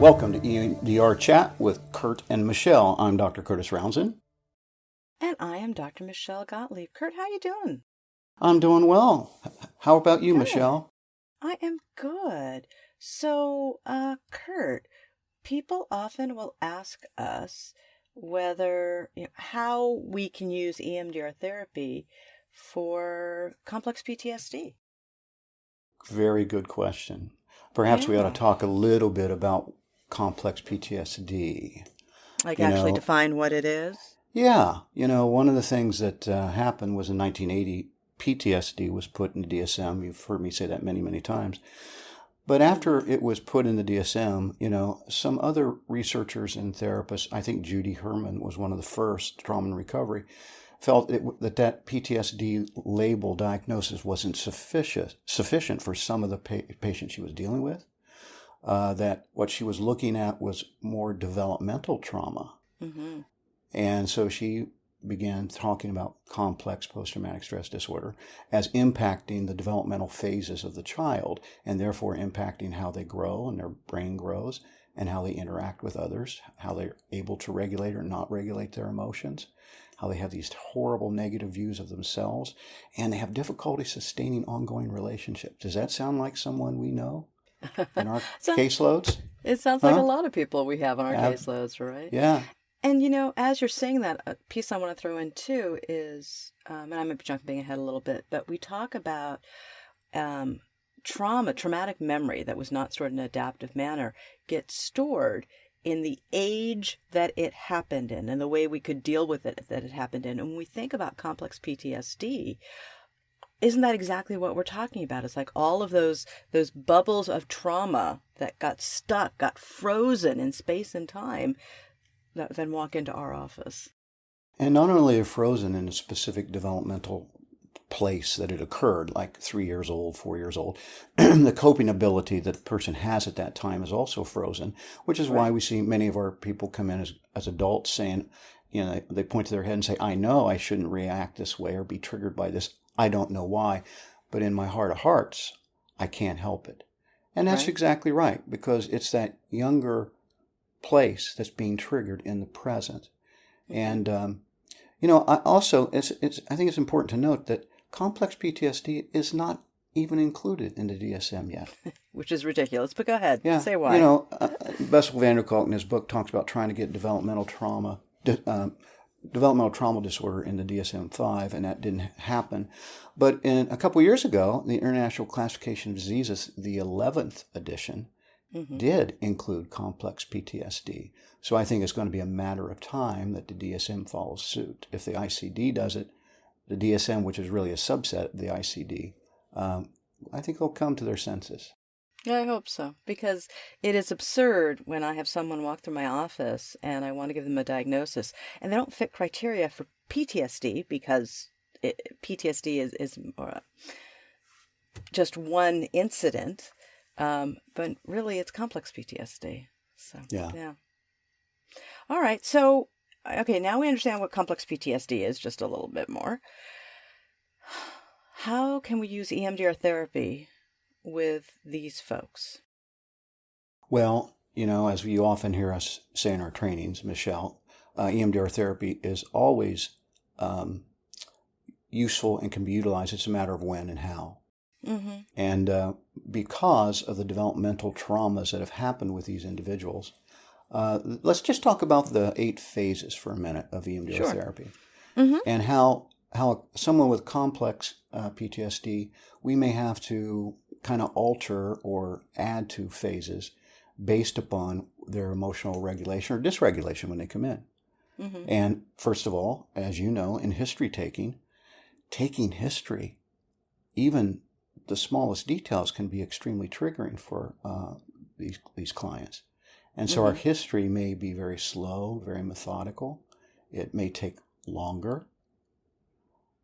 Welcome to EMDR Chat with Curt and Michelle. I'm Dr. Curt Rouanzoin. And I am Dr. Michelle Gottlieb. Curt, how you doing? I'm doing well. How about you, Good. Michelle? I am good. So, Curt, people often will ask us whether, how we can use EMDR therapy for complex PTSD. Very good question. Perhaps we ought Yeah. to talk a little bit about complex PTSD. Like You actually know, define what it is? Yeah, one of the things that happened was in 1980, PTSD was put in the DSM. You've heard me say that many, many times. But after it was put in the DSM, some other researchers and therapists, I think Judy Herman was one of the first, trauma and recovery, felt that PTSD label diagnosis wasn't sufficient for some of the patients she was dealing with. That what she was looking at was more developmental trauma. Mm-hmm. And so she began talking about complex post-traumatic stress disorder as impacting the developmental phases of the child and therefore impacting how they grow and their brain grows and how they interact with others, how they're able to regulate or not regulate their emotions, how they have these horrible negative views of themselves, and they have difficulty sustaining ongoing relationships. Does that sound like someone we know in our caseloads? It sounds like a lot of people we have on our caseloads, right? Yeah. And, as you're saying that, a piece I want to throw in too is, and I might be jumping ahead a little bit, but we talk about traumatic memory that was not stored in an adaptive manner gets stored in the age that it happened in and the way we could deal with it that it happened in. And when we think about complex PTSD, isn't that exactly what we're talking about? It's like all of those bubbles of trauma that got stuck, got frozen in space and time, that then walk into our office. And not only are frozen in a specific developmental place that it occurred, like 3 years old, 4 years old, the coping ability that the person has at that time is also frozen, which is why we see many of our people come in as adults saying, they point to their head and say, I know I shouldn't react this way or be triggered by this. I don't know why, but in my heart of hearts, I can't help it. And that's exactly right, because it's that younger place that's being triggered in the present. And, I also, I think it's important to note that complex PTSD is not even included in the DSM yet. Which is ridiculous, but go ahead. Yeah. Say why. Bessel van der Kolk in his book talks about trying to get developmental trauma disorder in the DSM-5, and that didn't happen. But in a couple years ago, the International Classification of Diseases, the 11th edition, did include complex PTSD. So I think it's going to be a matter of time that the DSM follows suit. If the ICD does it, the DSM, which is really a subset of the ICD, I think they'll come to their senses. Yeah, I hope so, because it is absurd when I have someone walk through my office and I want to give them a diagnosis and they don't fit criteria for PTSD because PTSD is just one incident. But really it's complex PTSD. So, yeah. All right. So, okay, now we understand what complex PTSD is just a little bit more. How can we use EMDR therapy with these folks? Well, as you often hear us say in our trainings, Michelle, EMDR therapy is always useful and can be utilized. It's a matter of when and how. Mm-hmm. And because of the developmental traumas that have happened with these individuals, let's just talk about the 8 phases for a minute of EMDR therapy. Mm-hmm. And how someone with complex PTSD, we may have to kind of alter or add to phases based upon their emotional regulation or dysregulation when they come in. Mm-hmm. And first of all, as you know, in history taking history, even the smallest details can be extremely triggering for these clients. And so our history may be very slow, very methodical. It may take longer.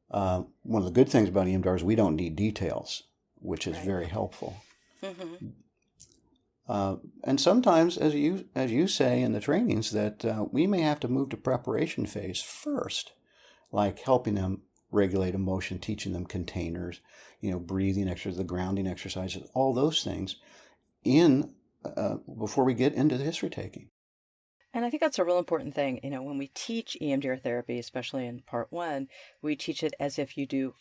One of the good things about EMDR is we don't need details, which is very helpful. Mm-hmm. And sometimes, as you say in the trainings, that we may have to move to preparation phase first, like helping them regulate emotion, teaching them containers, breathing exercises, the grounding exercises, all those things in before we get into the history taking. And I think that's a real important thing. When we teach EMDR therapy, especially in part 1, we teach it as if you do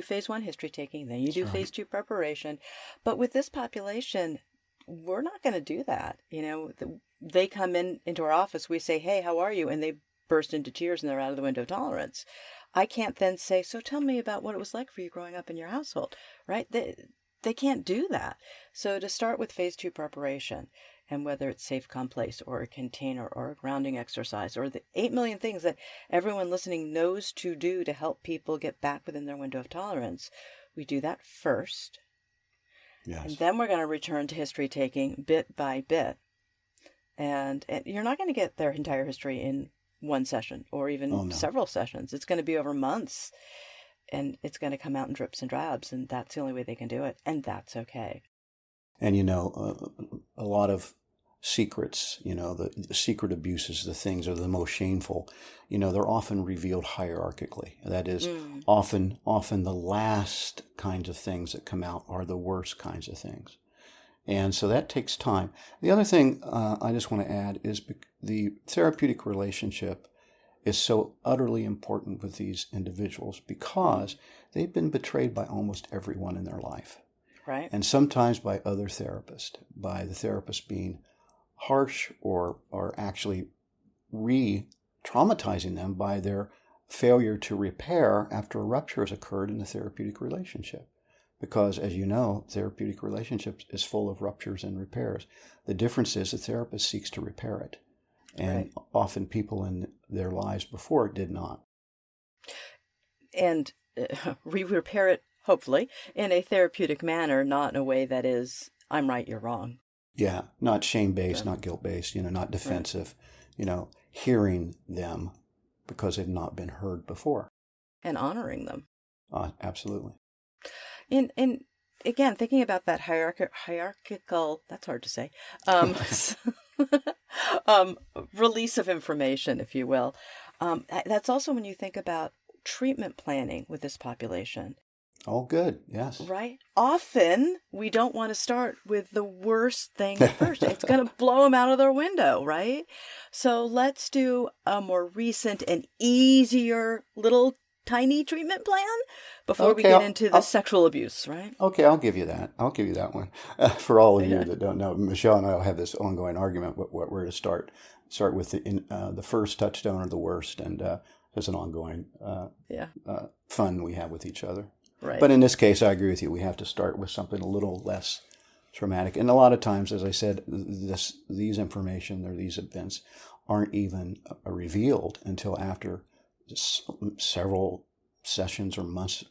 phase 1 history taking, then you do phase 2 preparation. But with this population, we're not going to do that. They come into our office, we say, "Hey, how are you?" And they burst into tears and they're out of the window of tolerance. I can't then say, "So tell me about what it was like for you growing up in your household," right? They can't do that. So to start with phase 2 preparation, and whether it's safe, calm place, or a container, or a grounding exercise, or the 8 million things that everyone listening knows to do to help people get back within their window of tolerance, we do that first. Yes. And then we're going to return to history taking bit by bit. And you're not going to get their entire history in one session or even several sessions. It's going to be over months. And it's going to come out in drips and drabs. And that's the only way they can do it. And that's okay. And, a lot of secrets, the secret abuses, the things are the most shameful, they're often revealed hierarchically. That is, often the last kinds of things that come out are the worst kinds of things. And so that takes time. The other thing I just want to add is the therapeutic relationship is so utterly important with these individuals because they've been betrayed by almost everyone in their life. Right. And sometimes by other therapists, by the therapist being harsh or actually re-traumatizing them by their failure to repair after a rupture has occurred in the therapeutic relationship. Because, as you know, therapeutic relationships is full of ruptures and repairs. The difference is the therapist seeks to repair it. And often people in their lives before did not. And repair it, hopefully, in a therapeutic manner, not in a way that is, I'm right, you're wrong. Yeah, not shame-based, not guilt-based, not defensive, hearing them because they've not been heard before. And honoring them. Absolutely. And again, thinking about that hierarchical, that's hard to say, release of information, if you will. That's also when you think about treatment planning with this population. Oh, good. Yes. Right? Often we don't want to start with the worst thing first. It's going to blow them out of their window, right? So let's do a more recent and easier little tiny treatment plan before we get into the sexual abuse, right? Okay, I'll give you that. I'll give you that one. For all of you that don't know, Michelle and I will have this ongoing argument where to start. Start with the first touchstone or the worst, and there's an ongoing fun we have with each other. Right. But in this case, I agree with you. We have to start with something a little less traumatic. And a lot of times, as I said, these information or these events aren't even revealed until after several sessions or months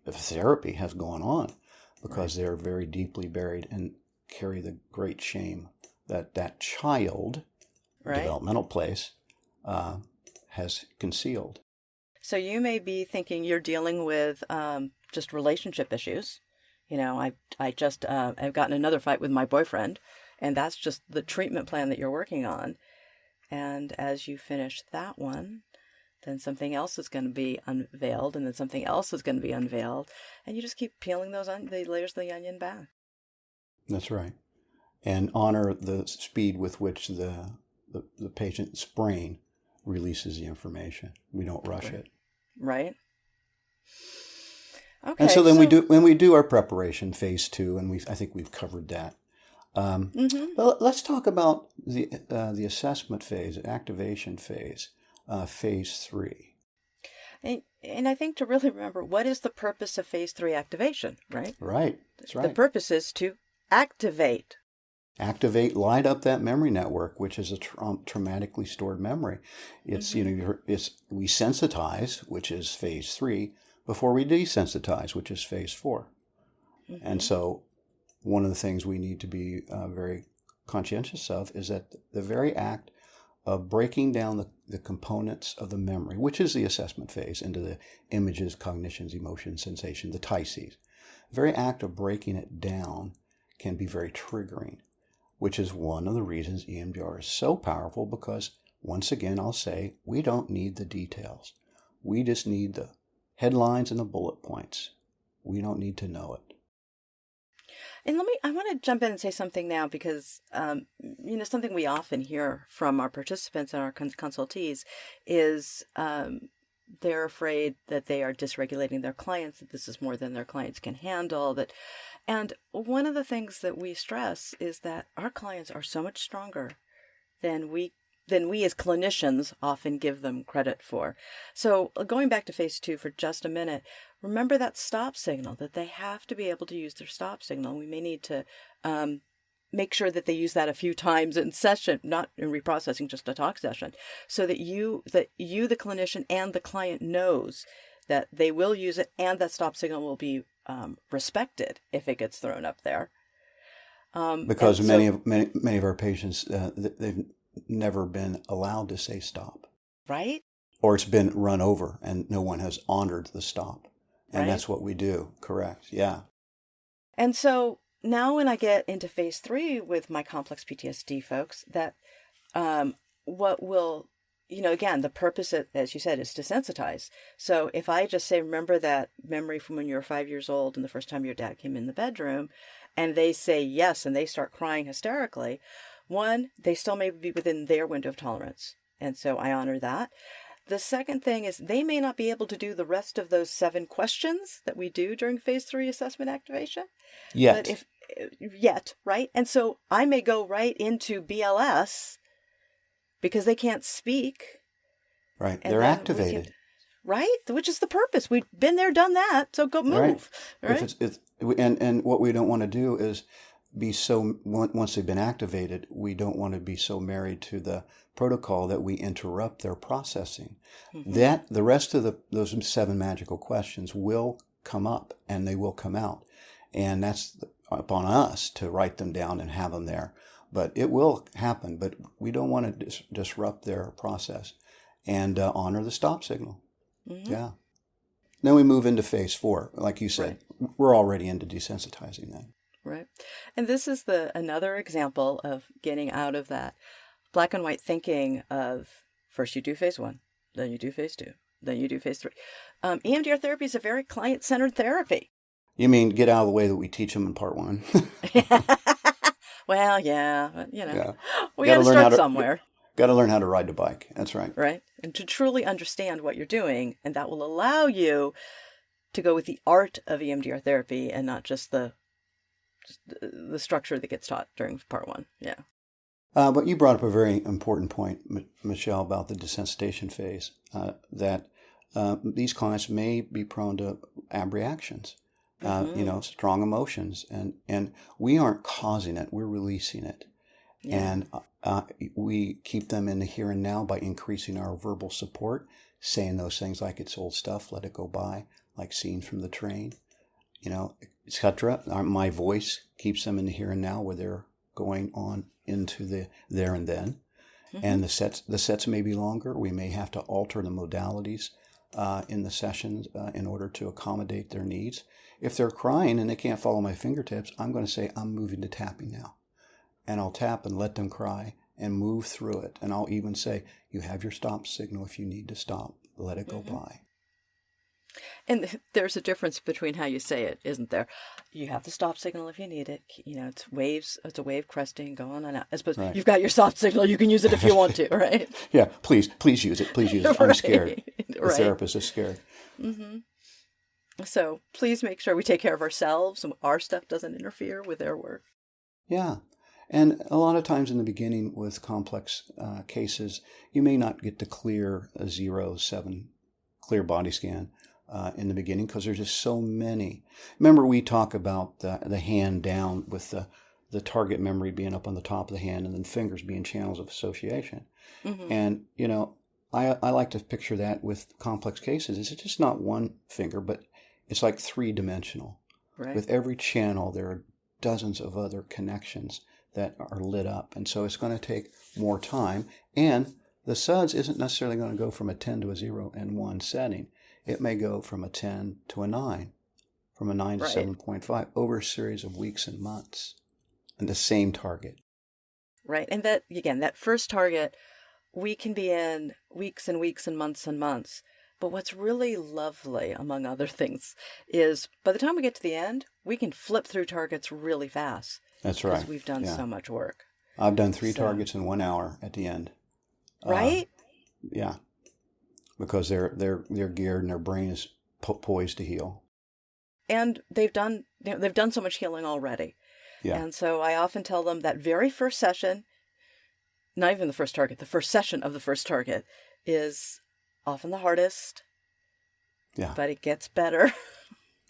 of therapy has gone on, because they're very deeply buried and carry the great shame that child, developmental place, has concealed. So you may be thinking you're dealing with just relationship issues. I've gotten another fight with my boyfriend, and that's just the treatment plan that you're working on. And as you finish that one, then something else is going to be unveiled, and then something else is going to be unveiled, and you just keep peeling the layers of the onion back. That's right. And honor the speed with which the patient's brain releases the information. We don't rush it. Right. Okay. And so then when we do our preparation, phase 2, and I think we've covered that. But let's talk about the assessment phase, activation phase, phase 3. And I think to really remember, what is the purpose of phase 3 activation, right? Right. That's right. The purpose is to activate. Light up that memory network, which is a traumatically stored memory. It's we sensitize, which is phase 3, before we desensitize, which is phase 4. And so one of the things we need to be very conscientious of is that the very act of breaking down the components of the memory, which is the assessment phase, into the images, cognitions, emotions, sensation, the TICs. The very act of breaking it down can be very triggering, which is one of the reasons EMDR is so powerful, because, once again, I'll say, we don't need the details. We just need the headlines and the bullet points. We don't need to know it. And I want to jump in and say something now because, something we often hear from our participants and our consultees is they're afraid that they are dysregulating their clients, that this is more than their clients can handle. And one of the things that we stress is that our clients are so much stronger than we as clinicians often give them credit for. So going back to phase 2 for just a minute, remember that stop signal, that they have to be able to use their stop signal. We may need to make sure that they use that a few times in session, not in reprocessing, just a talk session, so that you, the clinician, and the client knows that they will use it and that stop signal will be respected if it gets thrown up there. Because many of our patients, they've never been allowed to say stop. Right? Or it's been run over and no one has honored the stop. And right? That's what we do. Correct. Yeah. And so now when I get into phase 3 with my complex PTSD folks, that what will, again, the purpose, as you said, is to sensitize. So if I just say, remember that memory from when you were 5 years old and the first time your dad came in the bedroom, and they say yes and they start crying hysterically, one, they still may be within their window of tolerance. And so I honor that. The second thing is they may not be able to do the rest of those 7 questions that we do during phase 3 assessment activation. Yet, right? And so I may go right into BLS because they can't speak. Right. They're activated. Right? Which is the purpose. We've been there, done that. So go move. Right? And what we don't want to do is be so, once they've been activated, we don't want to be so married to the protocol that we interrupt their processing. Mm-hmm. That the rest of those 7 magical questions will come up and they will come out. And that's upon us to write them down and have them there. But it will happen, but we don't want to disrupt their process and honor the stop signal. Mm-hmm. Yeah. Then we move into phase 4. Like you said, we're already into desensitizing them. Right. And this is another example of getting out of that black and white thinking of first you do phase 1, then you do phase 2, then you do phase 3. EMDR therapy is a very client-centered therapy. You mean get out of the way that we teach them in part 1? Well, yeah, we got to start somewhere. Got to learn how to ride the bike. That's right. Right. And to truly understand what you're doing, and that will allow you to go with the art of EMDR therapy and not just the structure that gets taught during part 1. Yeah. But you brought up a very important point, Michelle, about the desensitization phase, that these clients may be prone to abreactions, strong emotions, and we aren't causing it, we're releasing it. Yeah. And we keep them in the here and now by increasing our verbal support, saying those things like it's old stuff, let it go by, like scenes from the train, etc. My voice keeps them in the here and now where they're going on into the there and then. Mm-hmm. And the sets may be longer. We may have to alter the modalities in the sessions in order to accommodate their needs. If they're crying and they can't follow my fingertips, I'm going to say, I'm moving to tapping now. And I'll tap and let them cry and move through it. And I'll even say, you have your stop signal if you need to stop. Let it go by. And there's a difference between how you say it, isn't there? You have the stop signal if you need it. It's waves. It's a wave cresting going on and out. I suppose you've got your stop signal. You can use it if you want to, right? Yeah, please use it. Please use it. I'm scared. The therapist is scared. Mm-hmm. So please make sure we take care of ourselves and our stuff doesn't interfere with their work. Yeah. And a lot of times in the beginning with complex cases, you may not get the clear 0-7 clear body scan in the beginning because there's just so many. Remember we talk about the hand down with the target memory being up on the top of the hand and then fingers being channels of association. Mm-hmm. And, I like to picture that with complex cases. It's just not one finger, but it's like 3-dimensional. Right. With every channel, there are dozens of other connections that are lit up. And so it's going to take more time. And the SUDS isn't necessarily going to go from a 10 to a 0 in one setting. It may go from a 10 to a 9, from a 9 to 7.5 over a series of weeks and months. And the same target. Right. And that, again, that first target, we can be in weeks and weeks and months, But what's really lovely, among other things, is by the time we get to the end, we can flip through targets really fast. That's right. Because we've done so much work. I've done 3 targets in 1 hour at the end. Right? Yeah. Because they're geared and their brain is poised to heal. And they've done so much healing already. Yeah. And so I often tell them that very first session, not even the first target, the first session of the first target is often the hardest. Yeah. But it gets better.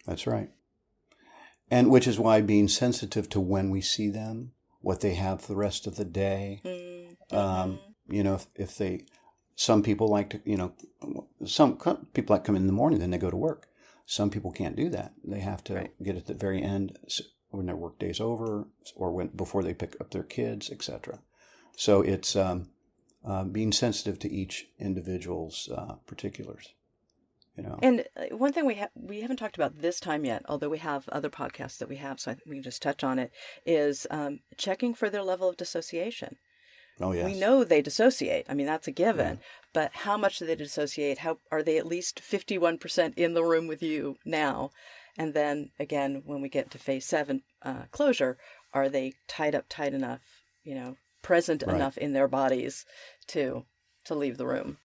That's right. And which is why being sensitive to when we see them, what they have for the rest of the day. If they, some people like to, some people like come in the morning, then they go to work. Some people can't do that. They have to get at the very end when their work day's over, or before they pick up their kids, etc. So it's being sensitive to each individual's particulars. And one thing we haven't talked about this time yet, although we have other podcasts that we have, so I think we can just touch on it, is checking for their level of dissociation. Oh, yes. We know they dissociate. I mean, that's a given. But how much do they dissociate? How are they at least 51% in the room with you now? And then, again, when we get to phase 7 closure, are they tied up tight enough, present enough in their bodies to leave the room?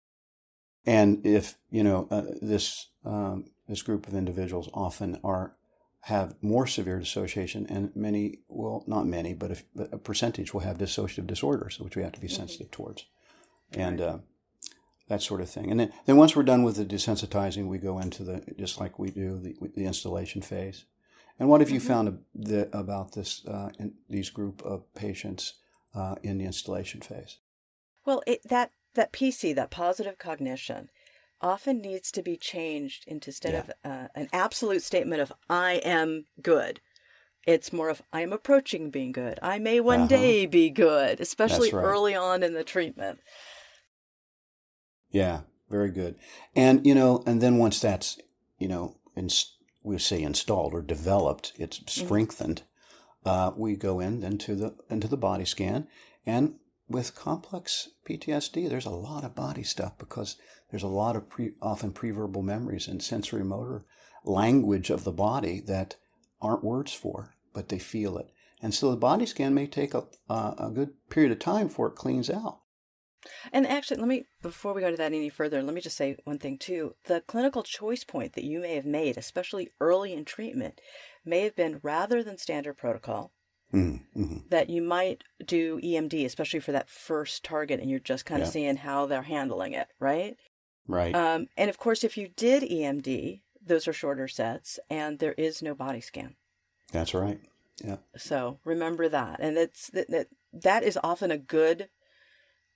And if, this group of individuals often have more severe dissociation, and many will, not many, but a percentage will have dissociative disorders, which we have to be sensitive towards. And that sort of thing. And then once we're done with the desensitizing, we go into just like we do, the installation phase. And what have you found about these group of patients in the installation phase? Well, that PC, that positive cognition, often needs to be changed into, instead of an absolute statement of I am good, it's more of I am approaching being good. I may one day be good, especially early on in the treatment. Yeah, very good. And, and then once that's, we say installed or developed, it's strengthened, we go into the body scan. And with complex PTSD, there's a lot of body stuff because there's a lot of often preverbal memories and sensory motor language of the body that aren't words for, but they feel it. And so the body scan may take a good period of time before it cleans out. And actually, before we go to that any further, let me just say one thing too. The clinical choice point that you may have made, especially early in treatment, may have been, rather than standard protocol, that you might do EMD, especially for that first target, and you're just kind of seeing how they're handling it, right? Right. And of course, if you did EMD, those are shorter sets, and there is no body scan. That's right. Yeah. So remember that, and that is often a good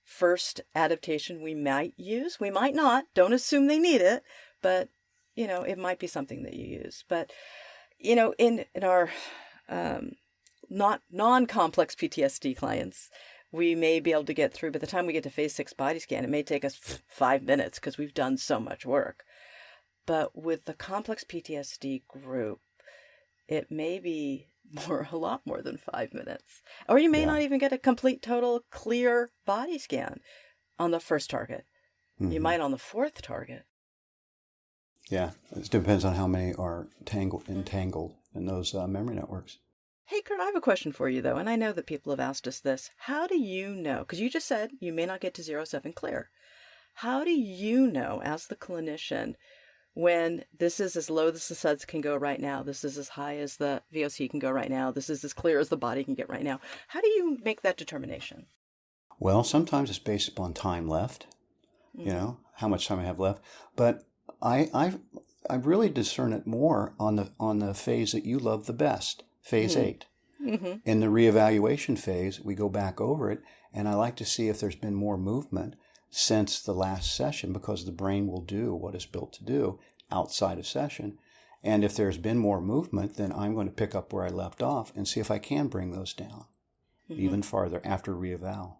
first adaptation we might use. We might not. Don't assume they need it, but it might be something that you use. But in our not non-complex PTSD clients, we may be able to get through. By the time we get to phase 6 body scan, it may take us 5 minutes because we've done so much work. But with the complex PTSD group, it may be a lot more than 5 minutes. Or you may not even get a complete, total, clear body scan on the first target. You might on the 4th target. Yeah, it depends on how many are entangled in those memory networks. Hey, Curt, I have a question for you, though, and I know that people have asked us this. How do you know, because you just said you may not get to 0-7 clear. How do you know, as the clinician, when this is as low as the SUDS can go right now, this is as high as the VOC can go right now, this is as clear as the body can get right now? How do you make that determination? Well, sometimes it's based upon time left, how much time I have left. But I really discern it more on the phase that you love the best, phase 8. In the reevaluation phase, we go back over it, and I like to see if there's been more movement since the last session, because the brain will do what it's built to do outside of session. And if there's been more movement, then I'm going to pick up where I left off and see if I can bring those down even farther after reeval.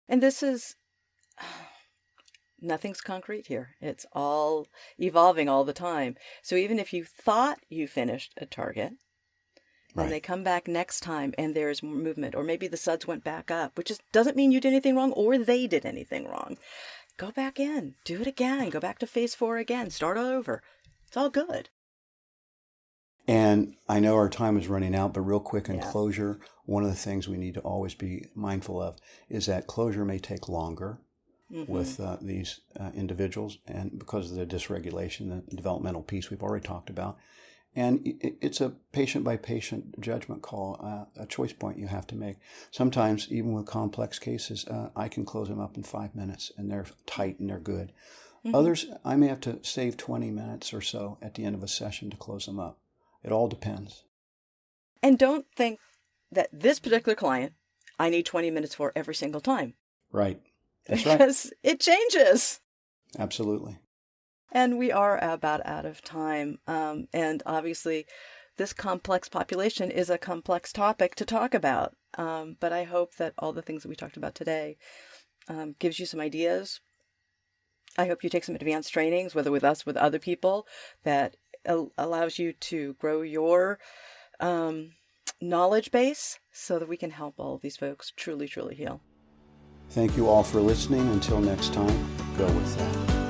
And this is, nothing's concrete here. It's all evolving all the time. So even if you thought you finished a target, and they come back next time and there's more movement, or maybe the SUDS went back up, which doesn't mean you did anything wrong or they did anything wrong. go back in, do it again, go back to phase 4 again, start all over. It's all good. And I know our time is running out, but real quick in Yeah. closure, one of the things we need to always be mindful of is that closure may take longer with these individuals, and because of the dysregulation, the developmental piece we've already talked about. And it's a patient-by-patient judgment call, a choice point you have to make. Sometimes, even with complex cases, I can close them up in 5 minutes, and they're tight and they're good. Others, I may have to save 20 minutes or so at the end of a session to close them up. It all depends. And don't think that this particular client, I need 20 minutes for every single time. Right. That's right. Because it changes. Absolutely. And we are about out of time. And obviously, this complex population is a complex topic to talk about. But I hope that all the things that we talked about today gives you some ideas. I hope you take some advanced trainings, whether with us, with other people, that allows you to grow your knowledge base so that we can help all of these folks truly, truly heal. Thank you all for listening. Until next time, go with that.